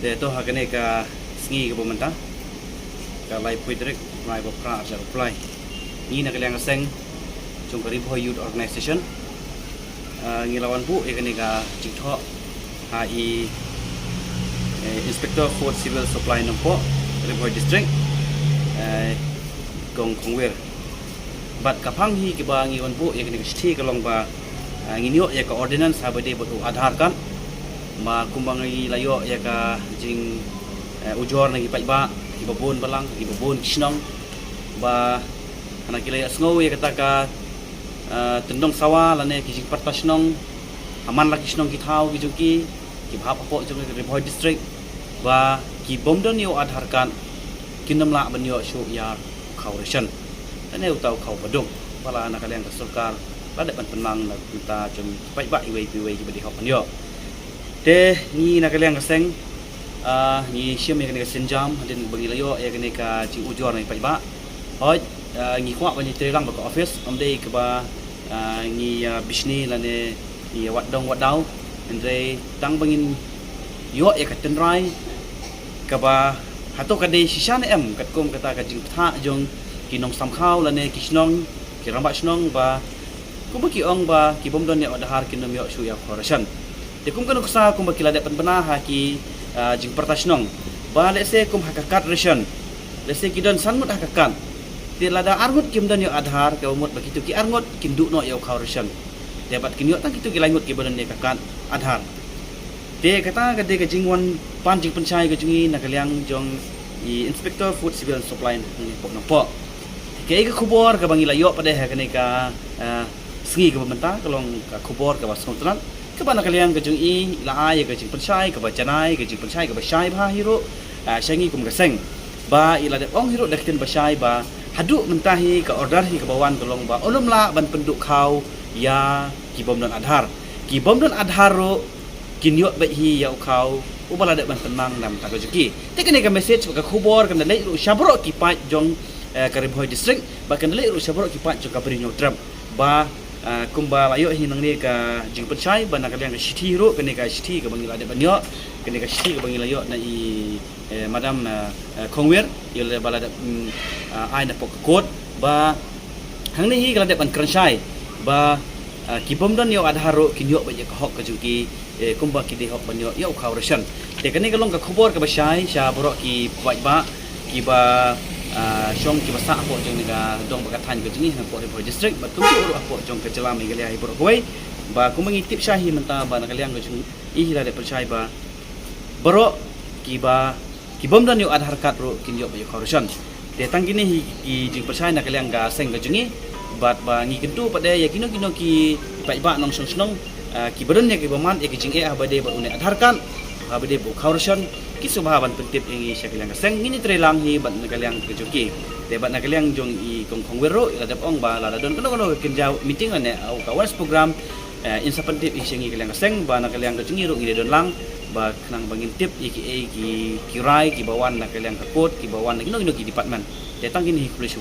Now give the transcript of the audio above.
để tôi học cái này cả nghi cái bộ mình ta cả lại quay direct lại bộ pra sẽ apply ni nak yang seng chung karib ho youth organization ngilawan bu cái này cả chính thọ hai inspector for civil supply nompo karib ho district gong kongwer bat kapang hi ke ba ngiwan bu cái này sti kalong ba nginyo ya ka ordinance habade botu adhar kan ma kumbangi layo ya ka jing ujor nagi paiba ibabon balang ibabon kisnong ba anak kilaya sngow ya kata ka tendong sawa lane kijing partasnong aman lagi kisnong kitau kijuki ki bhap apo jong ke Ribhoi district ba ki bomdon yo adhar kan kinamla banyo shu ya khawreshan ane utau khaw badung bala anak kalian kesulkar lada ban penang na kita jom paiba iwei ki badi hop banyo te ni nak kalian keseng ni siam yang kena senjam dan bagi layo yang kena ka cing ujor ni paiba hoi ni khwa bani trelang ba office amdei ke ba ni bisni lane ni wadong wadau andre tang bangin yo ya ka tenrai ke ba hato ka de sisan em kat kom kata ka jing tha jong kinong samkhau lane kisnong kiramba snong ba ko ba ki ong ba ki bomdon ya odahar kinom yo shu ya correction de kum kan uksa kum bakila de penbena ha ki jing pertasnong ba lese kum hakakat ration lese kidon sanmut hakakan ti lada arngut kim don yo adhar ke umut begitu ki arngut kim du no yo ration dapat kinyo tang kitu ki langut ki bodon de kakan adhar de kata ke de ke jingwan pan jing penchai ke jungi nakaliang jong i inspector food civil supply ni pok nampo ke khubor ke bangila yo pada ha kene ka sengi ke pemerintah kalong ka khubor ke basontan ke bana kalian ke jung i la ai ke jing penchai ke bacanai ke jing penchai ke basai ba hiro shangi kum keseng ba ila de ong hiro dakten basai ba hadu mentahi ke order hi ke bawan tolong ba olum la ban penduk kau ya ki bom don adhar ro kinyo ba hi ya kau ubala de ban tenang nam ta juki te kene ke message ke khubor ke le ru shabro ki pa jong ke Ribhoi district ba ke le ru shabro ki pa jong ka brinyo tram ba kumba layo hinang ni ka jing penchai bana kalian ka shiti ro kene ka shiti ka bangila de banyo kene ka shiti ka bangila yo na i madam na kongwer yole bala de ai na pok kot ba hang ni hi kala de ban kranshai ba ki bomdon yo adhar ro kinyo ba ye ka hok ka juki kumba ki de hok banyo yo khawreshan de kene ka long ka khobor ka basai sha boro ki ba ki ba shong ki basa apo jong niga dong bakat than ke jingi na po Ribhoi district ba kum ru apo jong ke jalam ngi lai bro koi ba kum ngi tip shahi menta ba na kaliang ke jung i hila de percaya ba bro ki ba ki bom dan yo adhar card ro kin yo ba corruption de tang kini ki jing percaya na kaliang ga seng ke jingi bat ba ngi kentu pada ya kino ki ba nong song snong ki badan ya ki baman e ki jing e abade ba une adhar card abade bo corruption ki subahaban pentip yang isya kaliang seng ini trelang hi bat kaliang ke joki de bat kaliang jong i kong wero la dap ong ba la don kono kenja meeting ane au kawas program insa pentip isya ngi kaliang seng ba kaliang ke jingi ro ngi don lang ba nang bangin tip ki rai ki bawan kaliang ke kot ki bawan ki no ki department de tang kini police